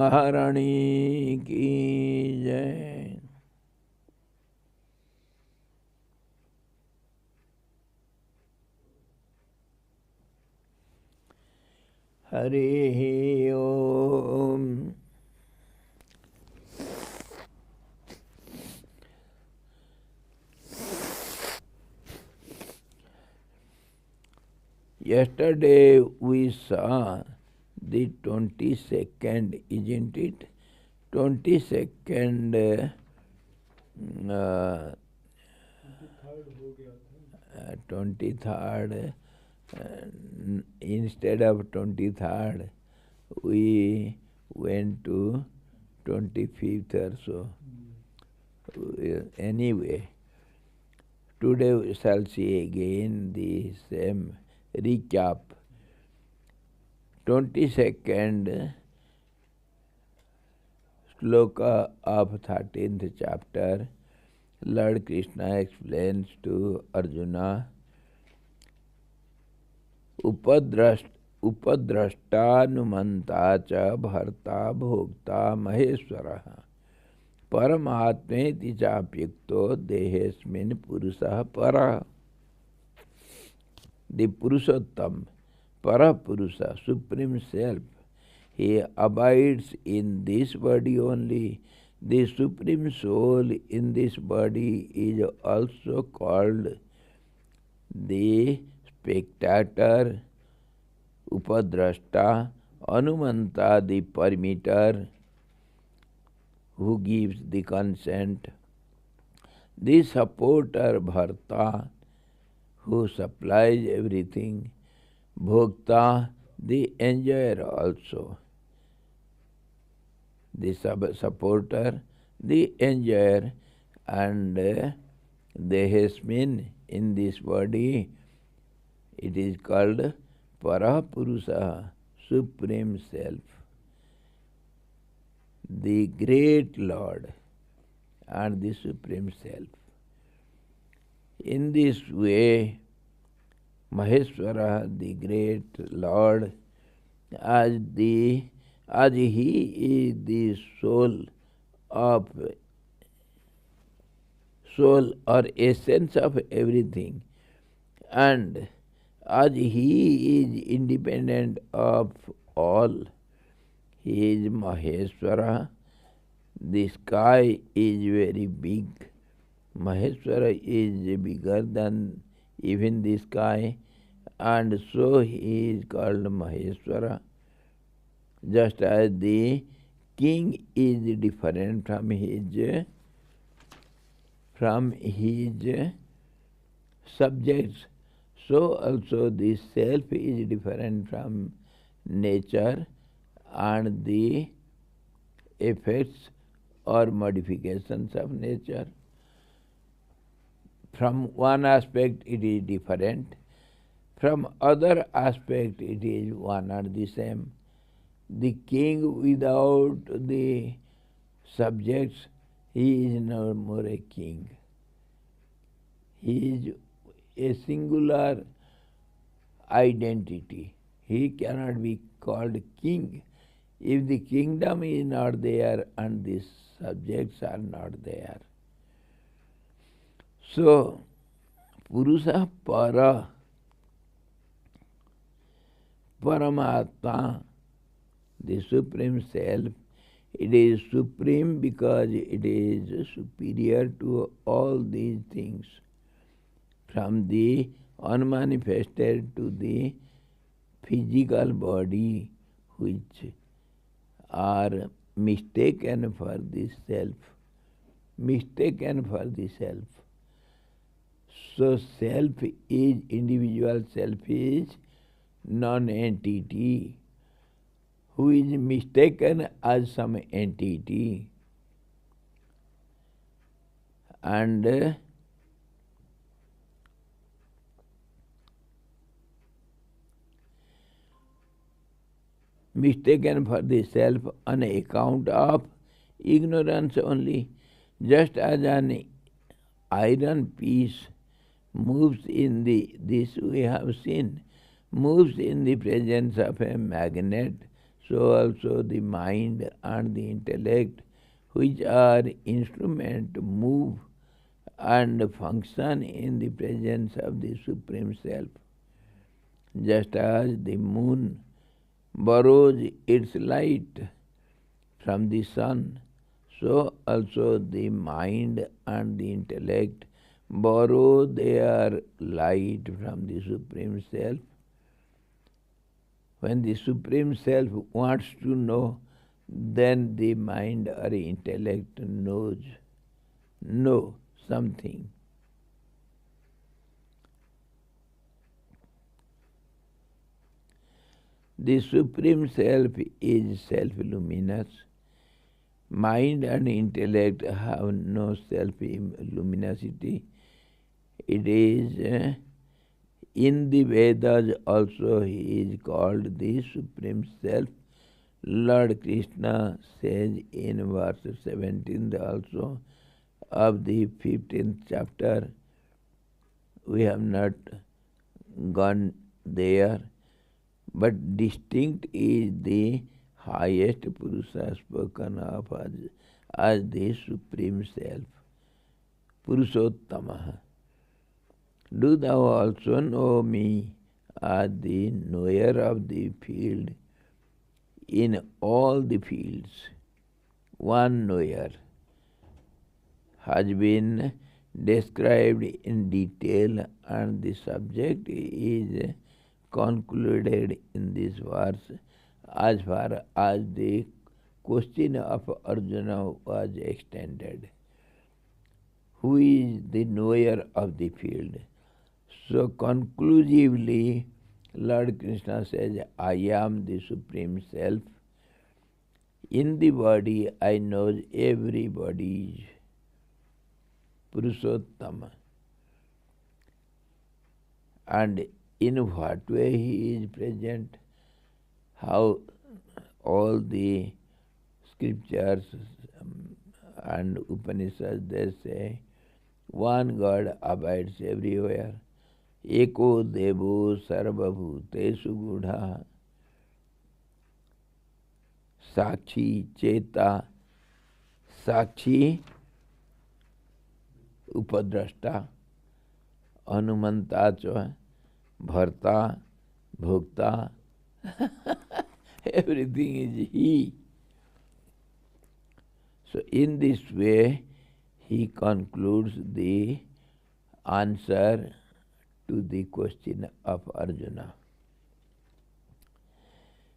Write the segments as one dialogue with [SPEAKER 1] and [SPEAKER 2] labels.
[SPEAKER 1] महारानी की जय। हरि ओम। Yesterday we saw the 22nd, isn't it? 22nd 23rd, instead of 23rd, we went to 25th or so. Anyway, today we shall see again the same recap. 22nd sloka of 13th chapter, Lord Krishna explains to Arjuna, upadrashtanumanta cha bharta bhokta maheswaraha paramatmeti chapyukto dehesmin purusah para. The Purushottam, Parapurusha, Supreme Self, he abides in this body only. The Supreme Soul in this body is also called the spectator, Upadrashta, Anumanta, the permitter, who gives the consent, the supporter, Bharta, who supplies everything, Bhokta, the enjoyer also. The supporter, the enjoyer, and Dehesmin, in this body, it is called Parapurusha, Supreme Self, the great Lord and the Supreme Self. In this way, Maheshwara, the great Lord, as he is the soul or essence of everything, and as he is independent of all, he is Maheshwara. The sky is very big. Maheshwara is bigger than even the sky, and so he is called Maheshwara. Just as the king is different from his subjects, so also the self is different from nature and the effects or modifications of nature. From one aspect it is different, from other aspect it is one and the same. The king without the subjects, he is no more a king. He is a singular identity. He cannot be called king if the kingdom is not there and the subjects are not there. So, Purusha Para, Paramatma, the Supreme Self, it is supreme because it is superior to all these things, from the unmanifested to the physical body, which are mistaken for the self. Mistaken for the self. So self is, individual self is non-entity, who is mistaken as some entity, and mistaken for the self on account of ignorance only, just as an iron piece moves in this we have seen, moves in the presence of a magnet, so also the mind and the intellect, which are instrument to move and function in the presence of the Supreme Self. Just as the moon borrows its light from the sun, so also the mind and the intellect borrow their light from the Supreme Self. When the Supreme Self wants to know, then the mind or intellect knows something. The Supreme Self is self-luminous. Mind and intellect have no self-luminosity. It is in the Vedas also he is called the Supreme Self. Lord Krishna says in verse 17 also of the 15th chapter, we have not gone there, but distinct is the highest Purusha spoken of as the Supreme Self, Purushottama. Do thou also know me as the knower of the field in all the fields. One knower has been described in detail, and the subject is concluded in this verse as far as the question of Arjuna was extended. Who is the knower of the field? So conclusively, Lord Krishna says, I am the Supreme Self. In the body, I know everybody. Purushottama. And in what way he is present, how all the scriptures and Upanishads, they say, one God abides everywhere. Eko devo sarvabhutesu gudha. Sakshi cheta. Sakshi upadrashta. Anumanta cha. Bharta. Bhokta. Everything is he. So in this way, he concludes the answer to the question of Arjuna.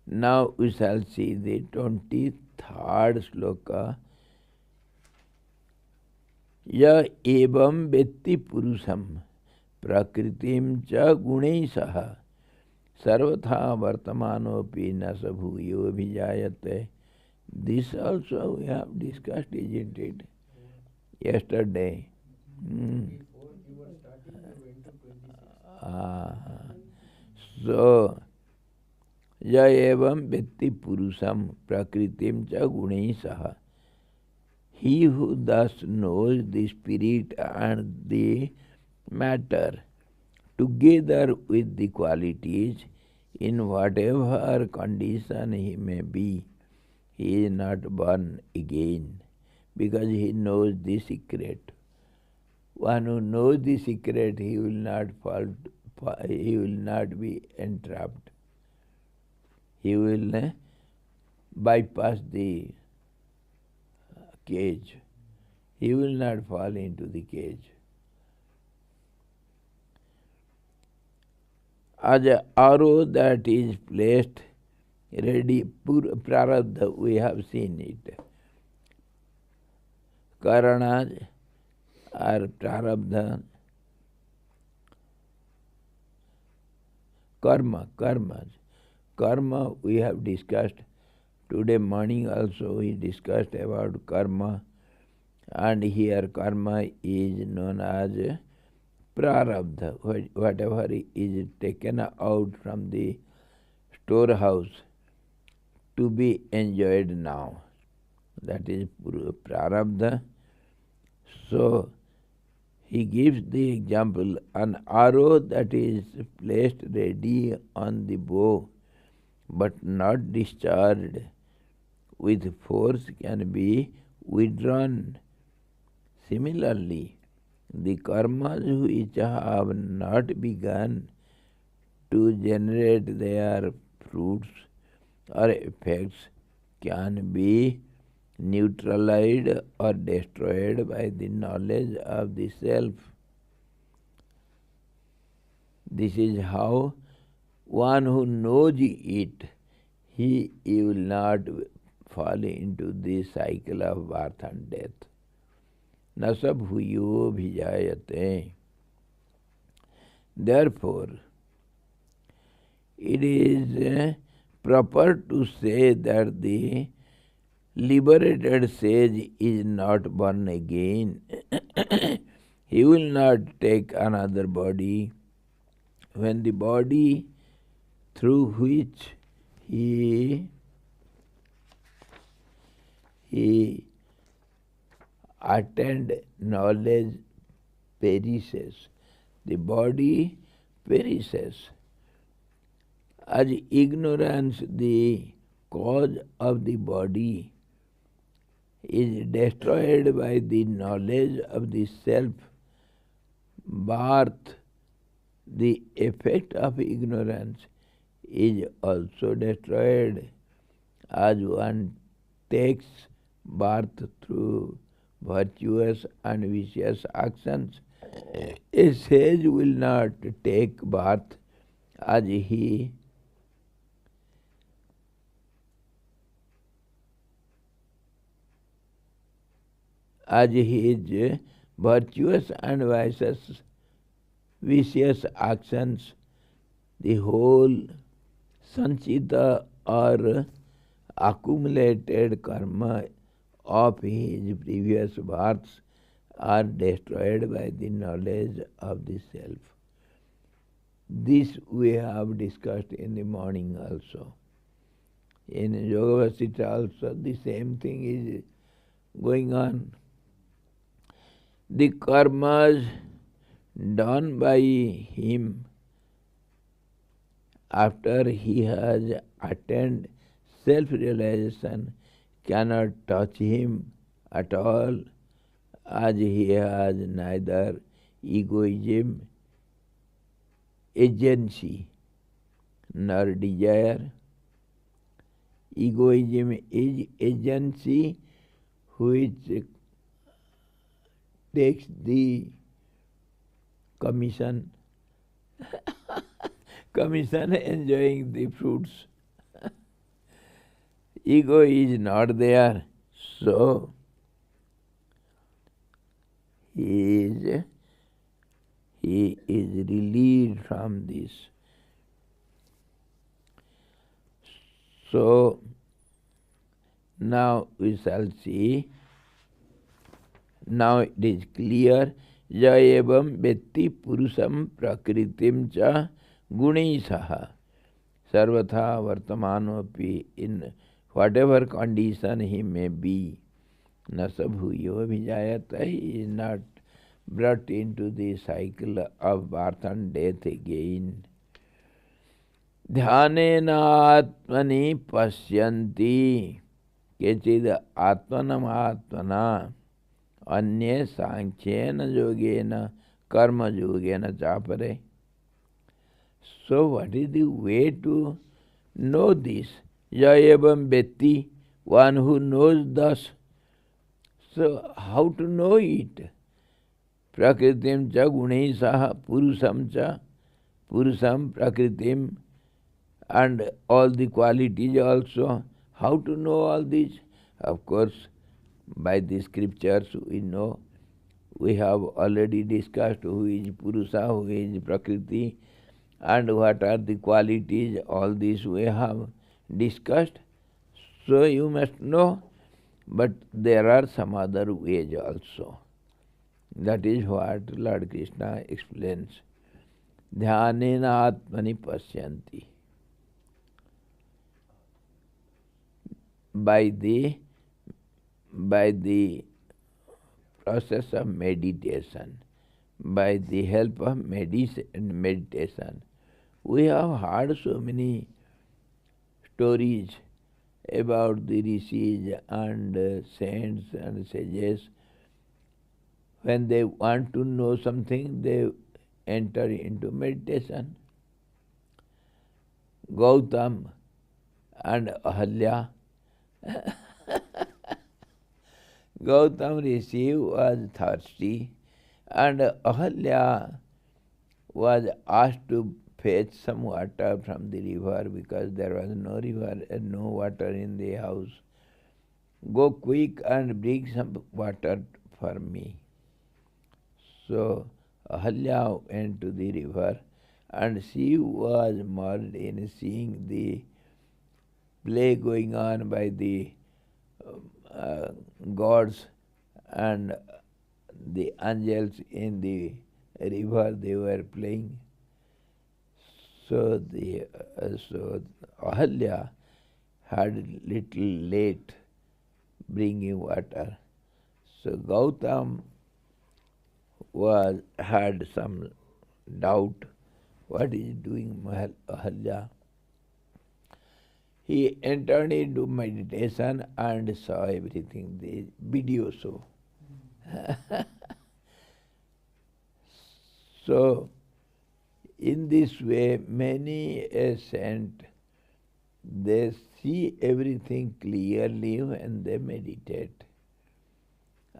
[SPEAKER 1] Now we shall see the 23rd sloka. Ya evam vetti purusham prakritim cha gunai saha sarvatha vartamanopi nasa bhuyo bhijayate. This also we have discussed, isn't it? Yesterday. So, ya evam vetti purusham prakritim cha gunai saha. He who thus knows the spirit and the matter together with the qualities, in whatever condition he may be, he is not born again, because he knows the secret. One who knows the secret, he will not he will not be entrapped. He will bypass the cage. He will not fall into the cage. As an arrow that is placed ready, prarabdha, we have seen it. Karanas are prarabdha. Karmas. Karma we have discussed. Today morning also we discussed about karma, and here karma is known as prarabdha. Whatever is taken out from the storehouse to be enjoyed now, that is prarabdha. So he gives the example, an arrow that is placed ready on the bow but not discharged with force can be withdrawn. Similarly, the karmas which have not begun to generate their fruits or effects can be neutralized or destroyed by the knowledge of the self. This is how one who knows it, he will not fall into the cycle of birth and death. न स भूयोऽभिजायते. Therefore, it is proper to say that the liberated sage is not born again. He will not take another body. When the body through which he attained knowledge perishes, the body perishes. As ignorance, the cause of the body, is destroyed by the knowledge of the self, birth, the effect of ignorance, is also destroyed. As one takes birth through virtuous and vicious actions, a sage will not take birth as his virtuous and vicious actions, the whole sanchita or accumulated karma of his previous births are destroyed by the knowledge of the self. This we have discussed in the morning also. In Yoga Vasishtha also the same thing is going on. The karmas done by him after he has attained self-realization cannot touch him at all, as he has neither egoism, agency, nor desire. Egoism is agency which takes the commission, commission enjoying the fruits. Ego is not there, so he is relieved from this. So now we shall see. Now it is clear. Ja evam vetti purusam prakritim cha gunisah sarvatha vartamanopi, in whatever condition he may be. Na sabhuyo vijayata, he is not brought into the cycle of birth and death again. Dhyanena atmani pasyanti kechid atmanam atmana अन्ये सांख्येन योगेन कर्म योगेन चापरे. So what is the way to know this? Ya evam vetti, one who knows thus. So how to know it? Prakritim cha gunesah purusam cha, purusam prakritim, and all the qualities also. How to know all this? Of course, by the scriptures we know. We have already discussed who is Purusa, who is Prakriti, and what are the qualities. All this we have discussed. So you must know, but there are some other ways also. That is what Lord Krishna explains. Dhyanena atmani pasyanti. By the process of meditation, by the help of meditation, we have heard so many stories about the rishis and saints and sages. When they want to know something, they enter into meditation. Gautam and Ahalya. Gautam Rishi was thirsty, and Ahalya was asked to fetch some water from the river because there was no river and no water in the house. Go quick and bring some water for me. So Ahalya went to the river, and she was merged in seeing the play going on by the gods and the angels in the river. They were playing. So Ahalya had little late bringing water. So Gautam had some doubt. What is doing Ahalya? He entered into meditation and saw everything, the video show. So, in this way, many a saint, they see everything clearly when they meditate.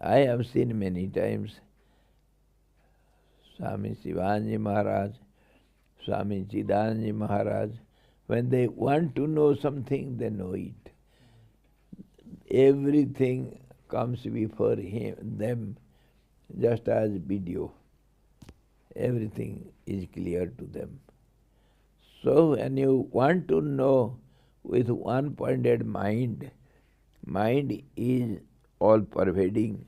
[SPEAKER 1] I have seen many times Swami Sivanand Maharaj, Swami Sivanand Maharaj, when they want to know something, they know it. Everything comes before them just as video. Everything is clear to them. So when you want to know with one-pointed mind, mind is all-pervading.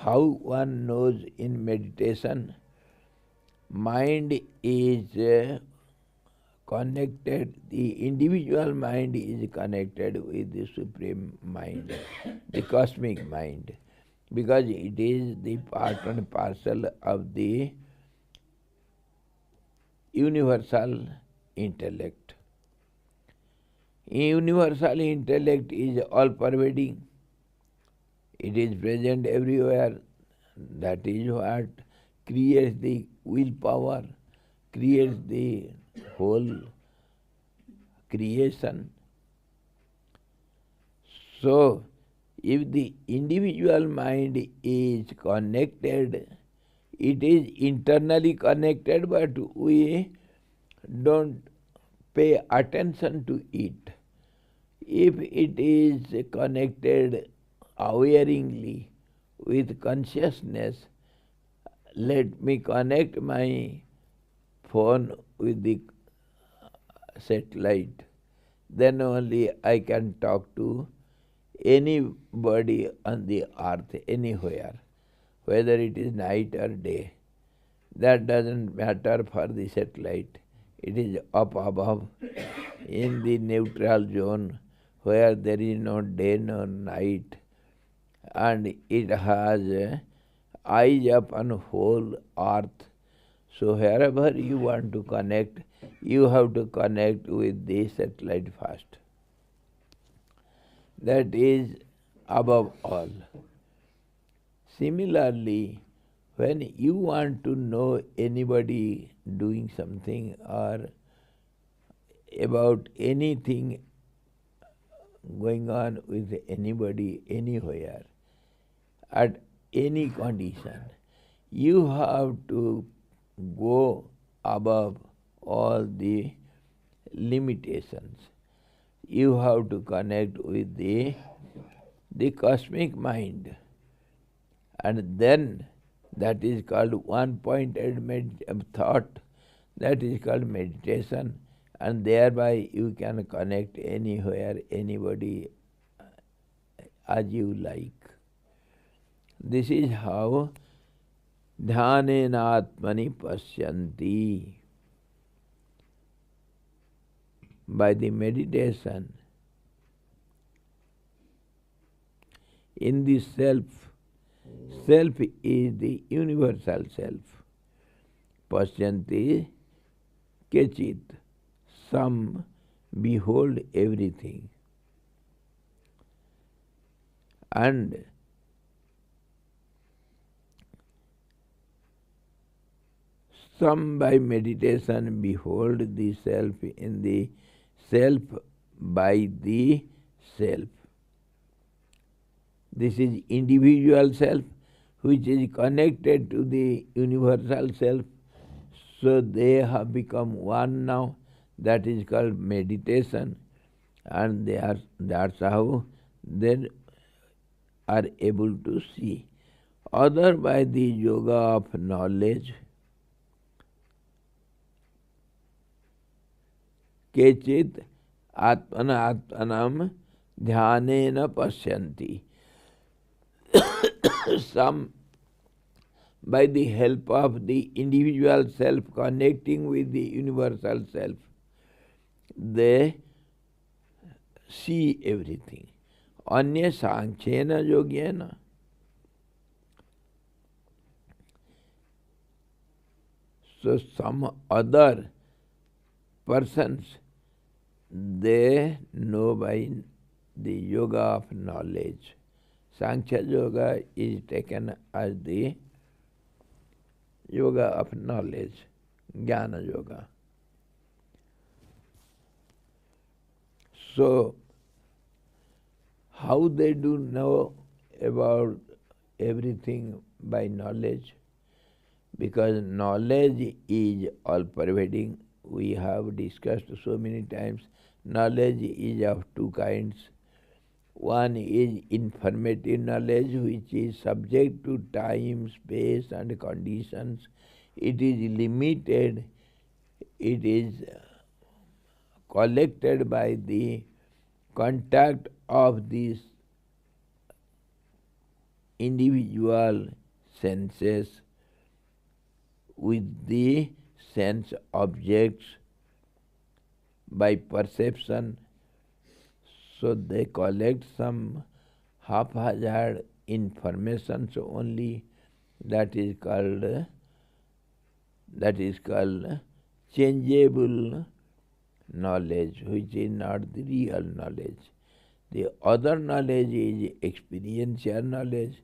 [SPEAKER 1] How one knows in meditation, mind is connected, the individual mind is connected with the Supreme Mind, the cosmic mind, because it is the part and parcel of the universal intellect. Universal intellect is all-pervading. It is present everywhere. That is what creates the willpower, creates the whole creation. So, if the individual mind is connected, it is internally connected, but we don't pay attention to it. If it is connected awareingly with consciousness, let me connect my phone with the satellite, then only I can talk to anybody on the earth, anywhere, whether it is night or day. That doesn't matter for the satellite. It is up above in the neutral zone where there is no day nor night, and it has eyes upon whole earth. So wherever you want to connect, you have to connect with the satellite first. That is above all. Similarly, when you want to know anybody doing something or about anything going on with anybody anywhere, at any condition, you have to go above all the limitations. You have to connect with the cosmic mind, and then that is called one-pointed thought, that is called meditation, and thereby you can connect anywhere, anybody as you like. This is how dhyanena atmani pasyanti. By the meditation in the self, self is the universal self. Pasyanti kechit, some behold everything. And some by meditation behold the self in the self by the self. This is individual self which is connected to the universal self. So they have become one now. That is called meditation. And that's how they are able to see. Other by the yoga of knowledge, kechit atmana atmanam dhyanena pasyanti. Some by the help of the individual self connecting with the universal self, they see everything. Anya sankhena yogyena. So some other persons, they know by the yoga of knowledge. Sankhya yoga is taken as the yoga of knowledge, jnana yoga. So, how they do know about everything by knowledge? Because knowledge is all-pervading. We have discussed so many times. Knowledge is of two kinds. One is informative knowledge, which is subject to time, space and conditions. It is limited. It is collected by the contact of these individual senses with the sense objects by perception. So they collect some haphazard information only. That is called changeable knowledge, which is not the real knowledge. The other knowledge is experiential knowledge.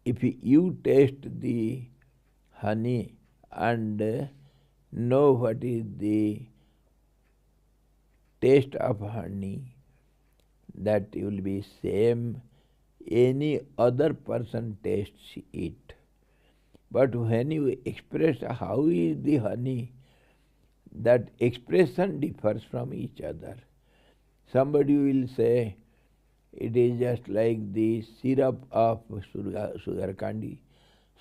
[SPEAKER 1] If you taste the honey and know what is the taste of honey, that will be same any other person tastes it. But when you express how is the honey, that expression differs from each other. Somebody will say it is just like the syrup of sugar candy.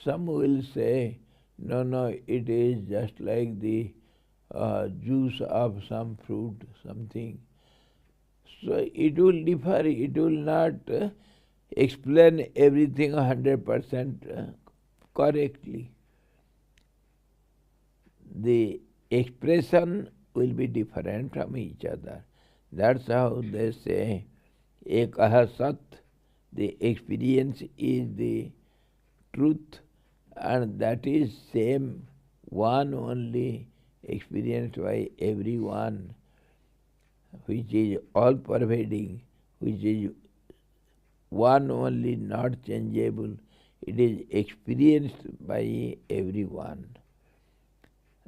[SPEAKER 1] Some will say no, it is just like the juice of some fruit, something. So it will differ, it will not explain everything 100% correctly. The expression will be different from each other. That's how they say ekaha sat, the experience is the truth, and that is same one only experienced by everyone, which is all pervading, which is one only, not changeable. It is experienced by everyone.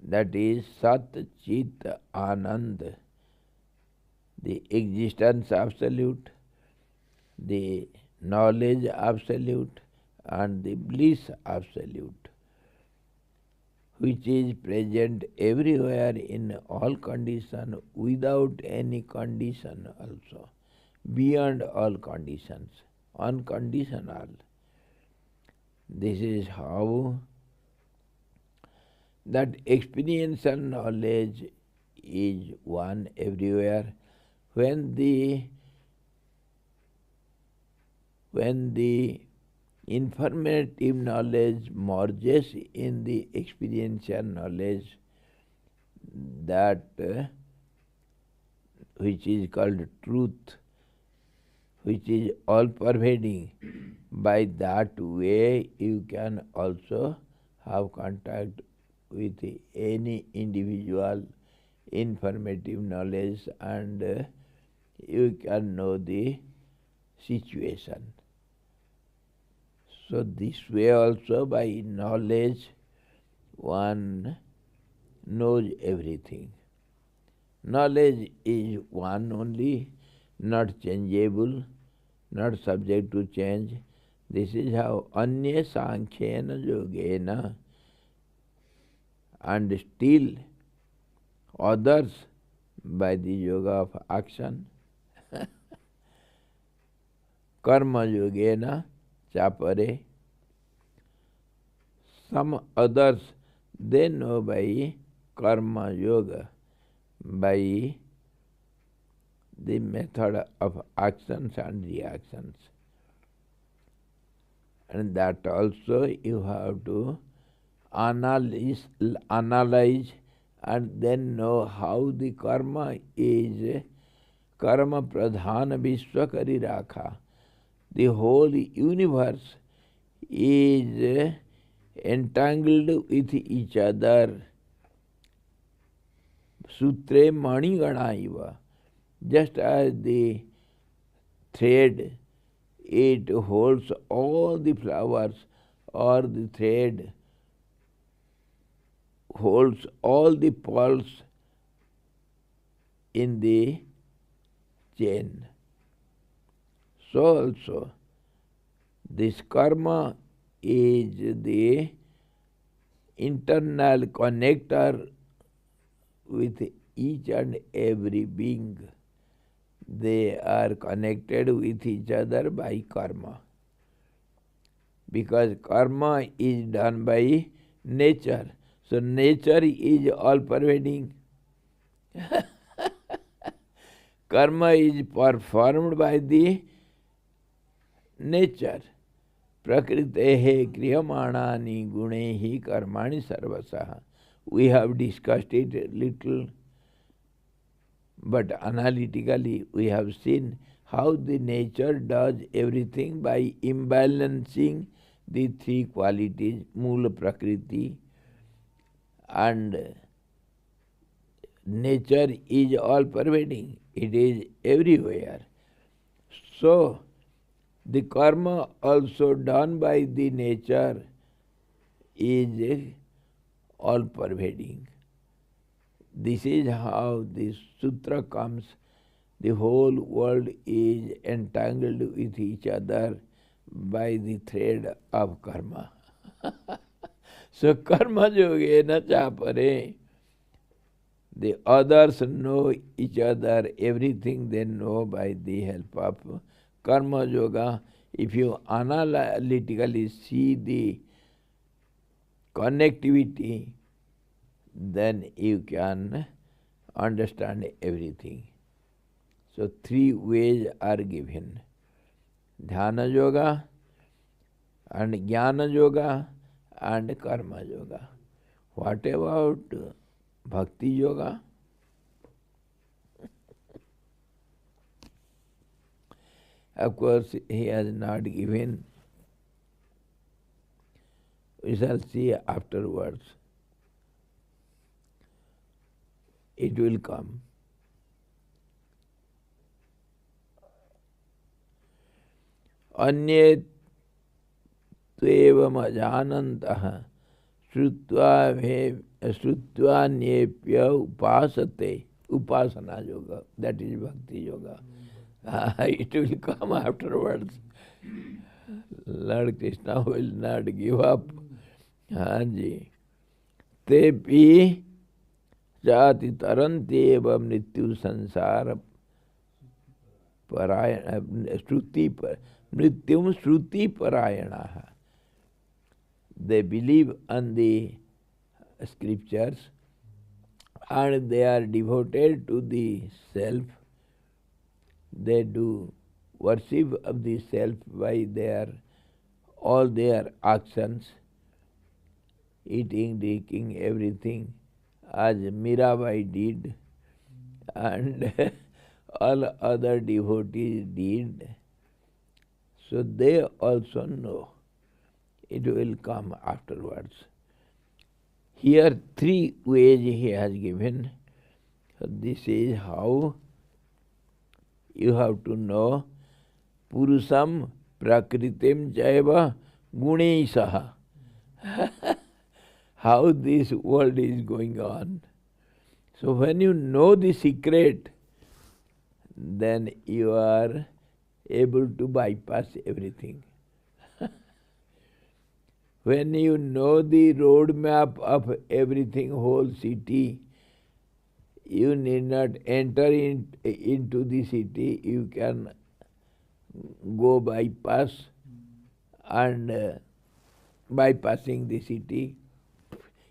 [SPEAKER 1] That is Sat Chit Anand, the existence absolute, the knowledge absolute, and the bliss absolute, which is present everywhere in all conditions, without any condition also, beyond all conditions, unconditional. This is how that experiential knowledge is one everywhere. When the informative knowledge merges in the experiential knowledge, that which is called truth, which is all-pervading, by that way you can also have contact with any individual, informative knowledge, and you can know the situation. So this way also, by knowledge one knows everything. Knowledge is one only, not changeable, not subject to change. This is how anya sankhyena yogena, and still others by the yoga of action, karma yogena chapare. Some others they know by karma yoga, by the method of actions and reactions. And that also you have to analyze and then know how the karma is karma pradhana vishwakari rakha. The whole universe is entangled with each other. Sutre mani ganaiva. Just as the thread, it holds all the flowers, or the thread holds all the pearls in the chain. So also, this karma is the internal connector with each and every being. They are connected with each other by karma. Because karma is done by nature. So nature is all pervading. Karma is performed by the nature. Prakritehe kriyamanani gunehi karmani sarvasaha. We have discussed it a little, but analytically we have seen how the nature does everything by imbalancing the three qualities, Mula Prakriti, and nature is all pervading. It is everywhere. So, the karma also done by the nature is all pervading. This is how this sutra comes. The whole world is entangled with each other by the thread of karma. So karma yogena chapare. The others know each other, everything they know by the help of karma yoga. If you analytically see the connectivity, then you can understand everything. So three ways are given: dhyana yoga, and jnana yoga, and karma yoga. What about bhakti yoga? Of course, he has not given. We shall see afterwards. It will come. Anye tvevam ajanantah shrutva nyepya upasate. Upasana yoga. That is bhakti yoga. It will come afterwards. Lord Krishna will not give up. Hanji. Tepi jati taranti eva mrityu sansara parayana mrityum shruti parayana. They believe on the scriptures and they are devoted to the self. They do worship of the self by all their actions, eating, drinking, everything, as Mirabai did, and all other devotees did. So they also know. It will come afterwards. Here three ways he has given. So this is how you have to know Purusham Prakritim Jaiva Guneshaha. How this world is going on. So when you know the secret, then you are able to bypass everything. When you know the roadmap of everything, whole city, you need not enter into the city. You can go bypass, and bypassing the city,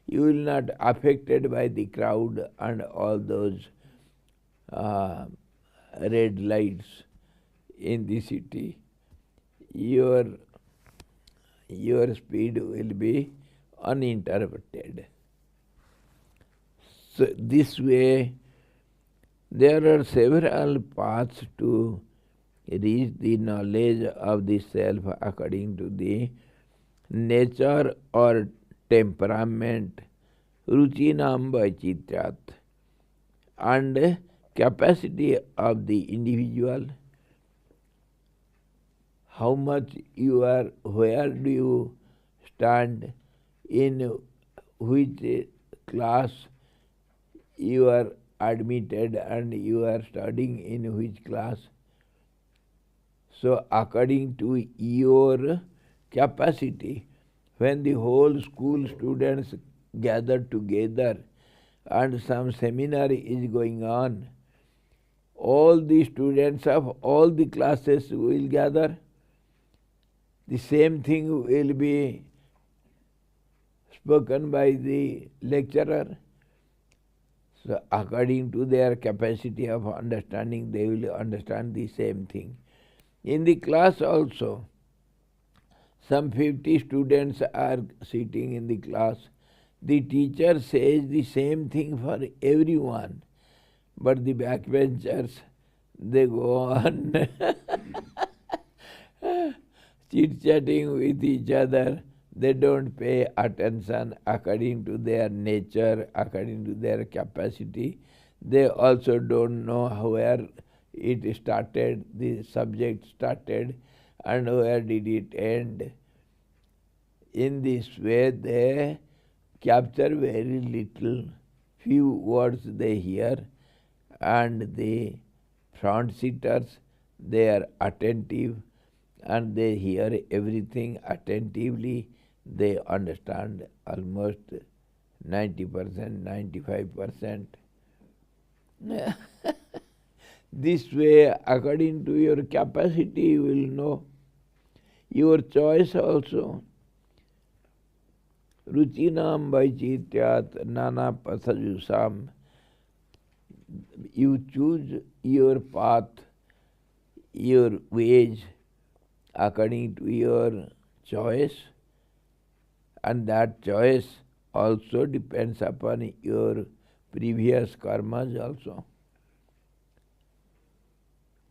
[SPEAKER 1] you will not affected by the crowd and all those red lights in the city. Your speed will be uninterrupted. So this way, there are several paths to reach the knowledge of the self according to the nature or temperament, ruchinam vaichityat, and capacity of the individual. How much you are, where do you stand, in which class you are admitted, and you are studying in which class. So according to your capacity, when the whole school students gather together and some seminar is going on, all the students of all the classes will gather. The same thing will be spoken by the lecturer. So according to their capacity of understanding, they will understand the same thing. In the class also, some 50 students are sitting in the class. The teacher says the same thing for everyone, but the backbenchers, they go on chit-chatting with each other. They don't pay attention according to their nature, according to their capacity. They also don't know where it started, the subject started, and where did it end. In this way, they capture very little, few words they hear, and the front seaters, they are attentive, and they hear everything attentively. They understand almost 90%, 95%. This way, according to your capacity, you will know. Your choice also. Ruchinam vaichityat nana pathajusam. You choose your path, your ways, according to your choice, and that choice also depends upon your previous karmas also.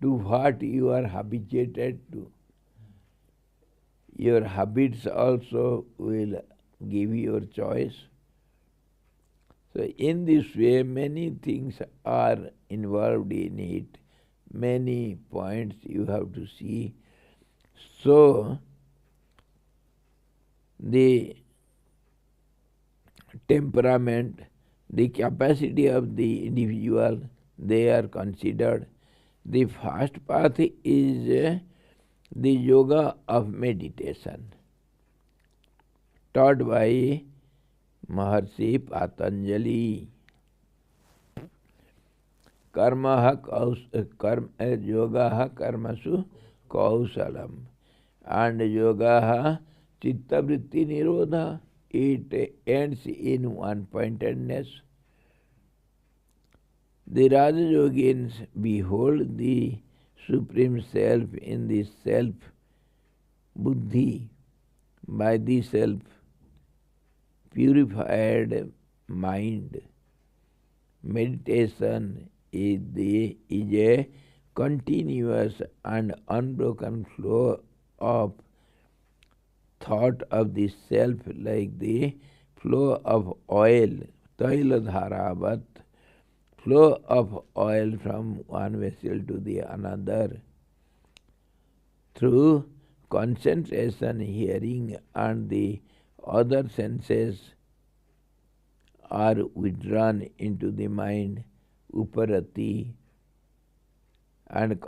[SPEAKER 1] To what you are habituated to. Your habits also will give your choice. So in this way, many things are involved in it. Many points you have to see. So the temperament, the capacity of the individual, they are considered. The first path is the yoga of meditation, taught by Maharshi Patanjali. Yogaha karmasu kausalam, and yogaha chitta vritti nirodha. It ends in one-pointedness. The Raja Yogins behold the Supreme Self in the self buddhi, by the self purified mind. Meditation is a continuous and unbroken flow of thought of the self, like the flow of oil, tailadharavat, flow of oil from one vessel to the another through concentration, hearing, and the other senses are withdrawn into the mind, uparati, and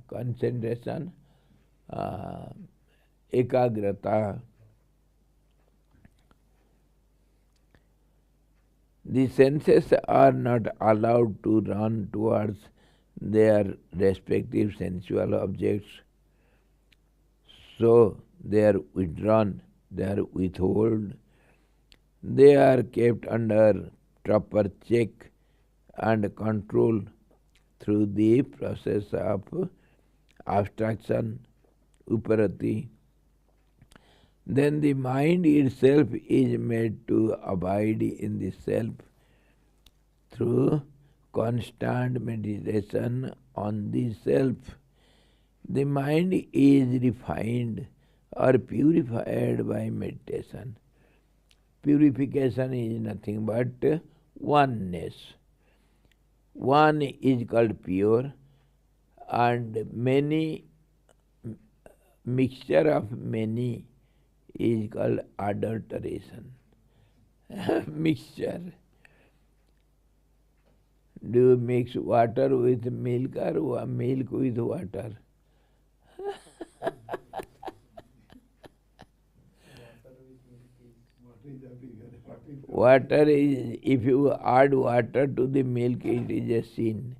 [SPEAKER 1] concentration, ekagrata. The senses are not allowed to run towards their respective sensual objects, so they are withdrawn, they are withheld, they are kept under proper check and control through the process of abstraction, uparati. Then the mind itself is made to abide in the self through constant meditation on the self. The mind is refined or purified by meditation. Purification is nothing but oneness. One is called pure, and many, mixture of many is called adulteration. Mixture. Do you mix water with milk or milk with water? Water is, if you add water to the milk, it is a sin.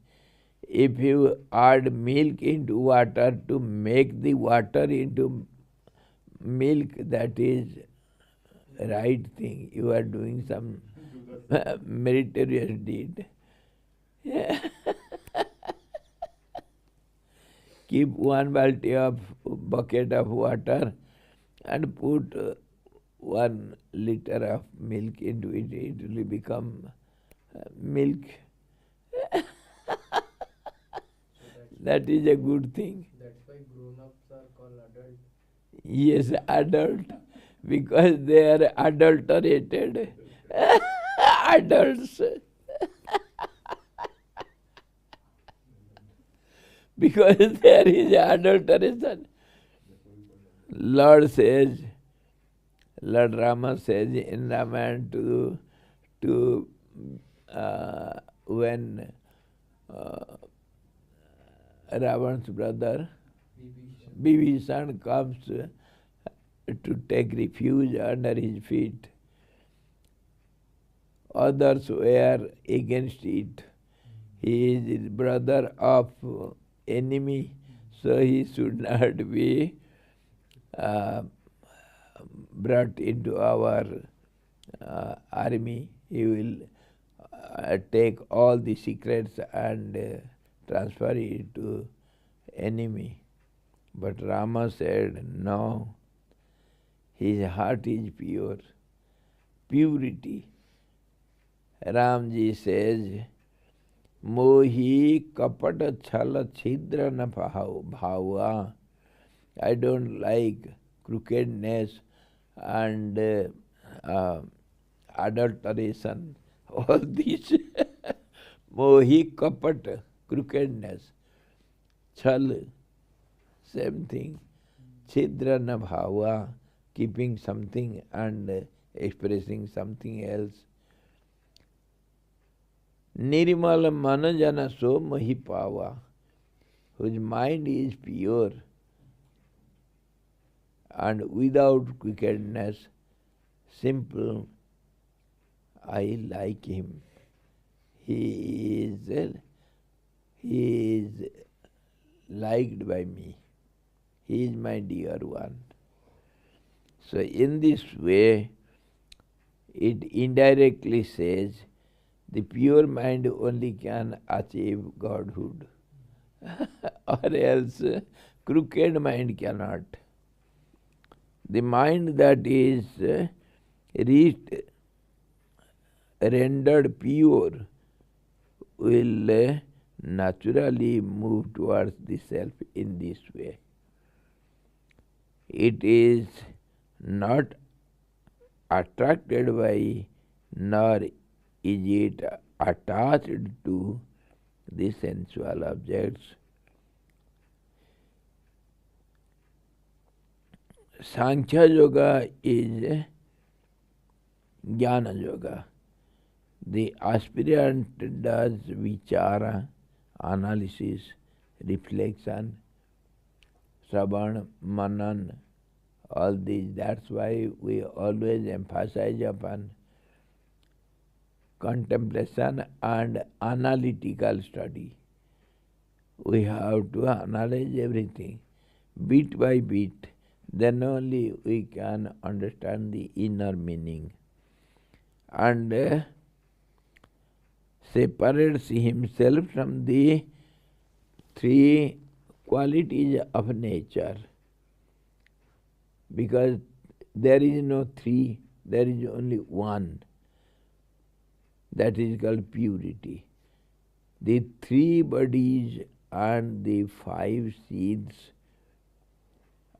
[SPEAKER 1] If you add milk into water to make the water into milk, that is right thing. You are doing some meritorious deed. Keep one bucket of water and put 1 liter of milk into it. It will become milk. That is a good thing.
[SPEAKER 2] That's why grown-ups are called adult.
[SPEAKER 1] Yes, adult, because they are adulterated. Adults. Because there is adulteration. Lord Rama says in Ramayana when Ravan's brother Vibhishan comes to take refuge under his feet. Others were against it. He is the brother of enemy, so he should not be brought into our army. He will take all the secrets and transfer it to enemy. But Rama said, no, his heart is pure. Purity. Ramji says, Mohi kapata chala chhidra na bhava. I don't like crookedness and adulteration. All these. Mohi kapata, crookedness. Chal, same thing. Chhidra na bhava, keeping something and expressing something else. Nirmal manajana so mahipava, whose mind is pure and without wickedness, simple, I like him. He is liked by me. He is my dear one. So in this way, it indirectly says, the pure mind only can achieve Godhood, or else crooked mind cannot. The mind that is rendered pure will naturally move towards the self in this way. It is not attracted by nor is it attached to the sensual objects. Sankhya Yoga is Jnana Yoga. The aspirant does vichara, analysis, reflection, Shravan, Manan, all these. That's why we always emphasize upon contemplation and analytical study. We have to analyze everything, bit by bit. Then only we can understand the inner meaning. And separates himself from the three qualities of nature. Because there is no three, there is only one. That is called purity. The three bodies and the five seeds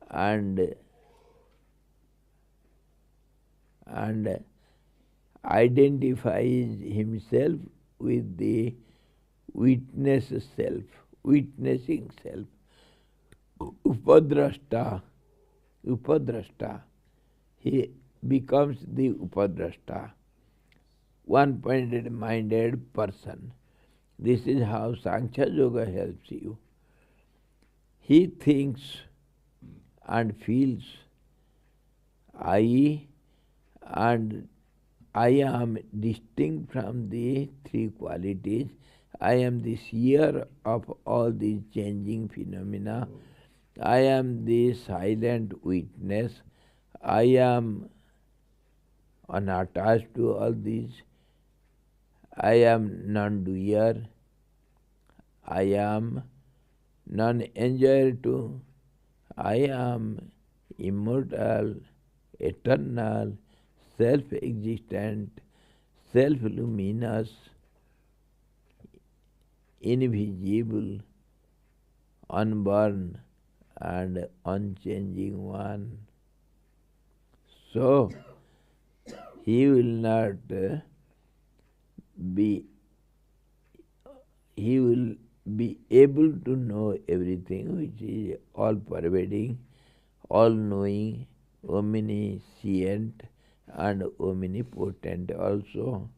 [SPEAKER 1] and identifies himself with the witness self, witnessing self. Upadrashta. He becomes the Upadrashta, one-pointed minded person. This is how Sankhya Yoga helps you. He thinks and feels, I am distinct from the three qualities. I am the seer of all these changing phenomena. I am the silent witness. I am unattached to all these. I am non-doer. I am non-enjoyer too. I am immortal, eternal, self-existent, self-luminous, invisible, unborn, and unchanging one. So, he will not be able to know everything, which is all-pervading, all-knowing, omniscient, and omnipotent also.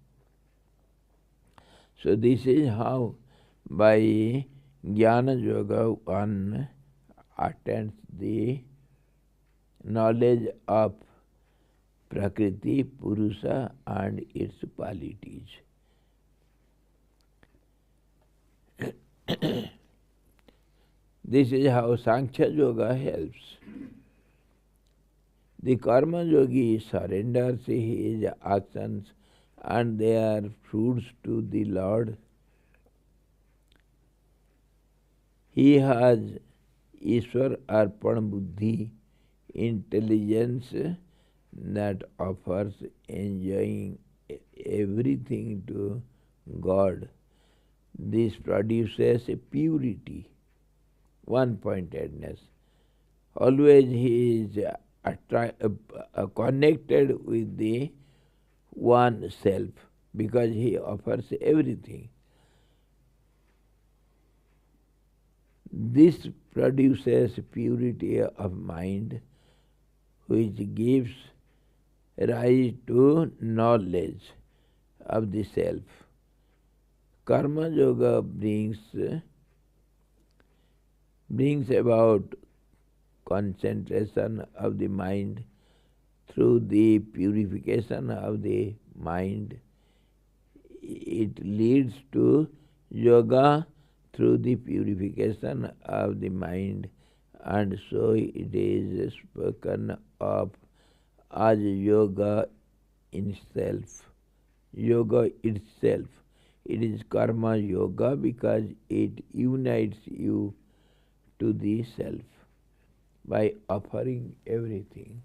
[SPEAKER 1] So this is how by Jnana Yoga one attains the knowledge of Prakriti, Purusha and its qualities. This is how Sankhya Yoga helps. The Karma Yogi surrenders his actions and their fruits to the Lord. He has Ishwar Arpan Buddhi, intelligence that offers enjoying everything to God. This produces a purity, one-pointedness. Always he is connected with the one self because he offers everything. This produces purity of mind which gives rise to knowledge of the self. Karma Yoga brings about concentration of the mind through the purification of the mind. It leads to yoga through the purification of the mind, and so it is spoken of as yoga in self. Yoga itself. It is karma yoga because it unites you to the self by offering everything.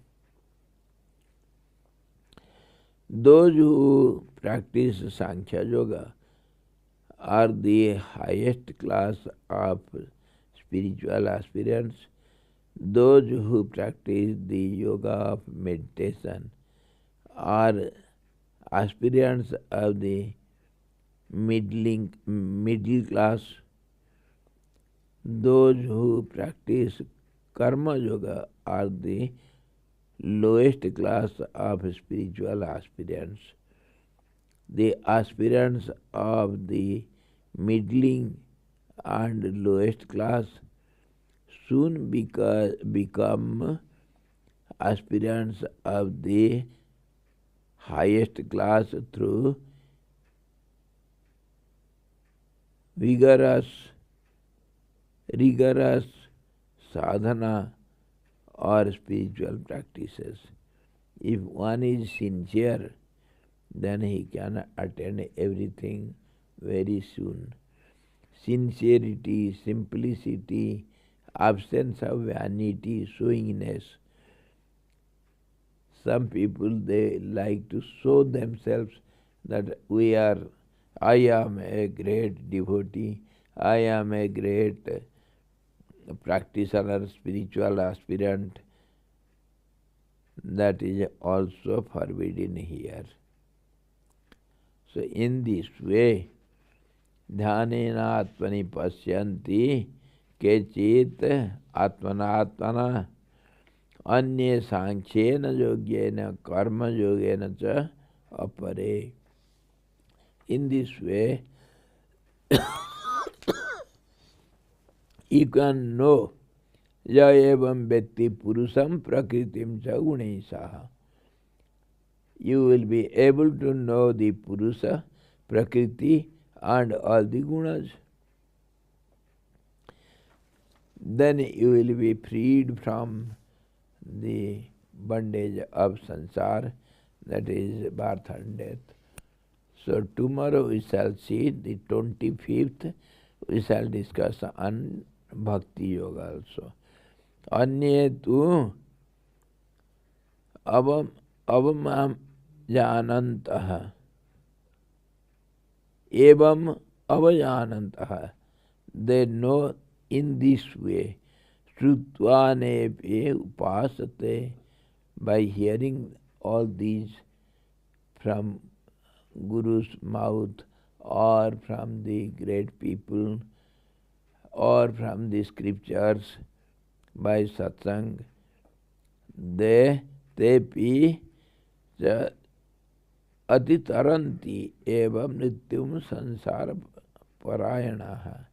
[SPEAKER 1] Those who practice Sankhya Yoga are the highest class of spiritual aspirants. Those who practice the yoga of meditation are aspirants of the middle class, those who practice karma yoga are the lowest class of spiritual aspirants. The aspirants of the middling and lowest class soon become aspirants of the highest class through rigorous sadhana or spiritual practices. If one is sincere, then he can attain everything very soon. Sincerity, simplicity, absence of vanity, showiness. Some people, they like to show themselves that I am a great devotee, I am a great practitioner, spiritual aspirant. That is also forbidden here. So in this way, dhyanena atmani pasyanti kechit atmanatmana अन्ये सांख्येन योग्येन कर्म योगेन च अपरे. In this way, you can know ya evam vetti purusam prakritim cha gunesaha. You will be able to know the Purusa, Prakriti and all the gunas. Then you will be freed from the bondage of sansar, that is birth and death. So tomorrow we shall see the 25th, we shall discuss on Bhakti Yoga also. Anye tu avamam janantaha evam avajanantaha. They know in this way. Shrutvanepe upasate. By hearing all these from Guru's mouth or from the great people or from the scriptures by satsang, they pi atitaranti evam nityam sansara parayanaha.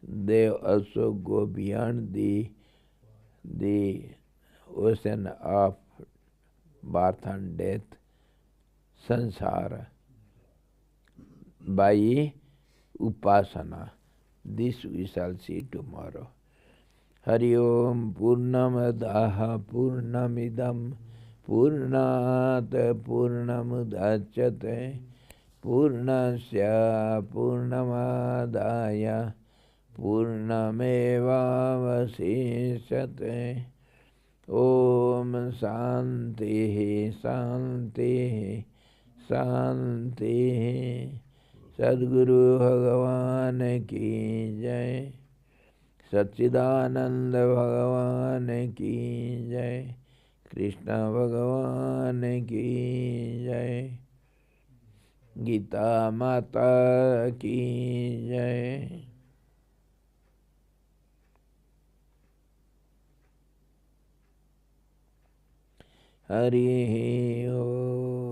[SPEAKER 1] They also go beyond the ocean of birth and death, sansara, by upasana. This we shall see tomorrow. Hari Om Purnamadaha Purnamidam Purnat Purnamudachyate Purnasya Purnamadaya Purnamevavasishyate. Om Shanti Shanti Shanti. Sadguru Bhagavan ki jai. Satchidananda Bhagavan ki jai. Krishna Bhagavan ki jai. Gita Mata ki jai. Hari Om.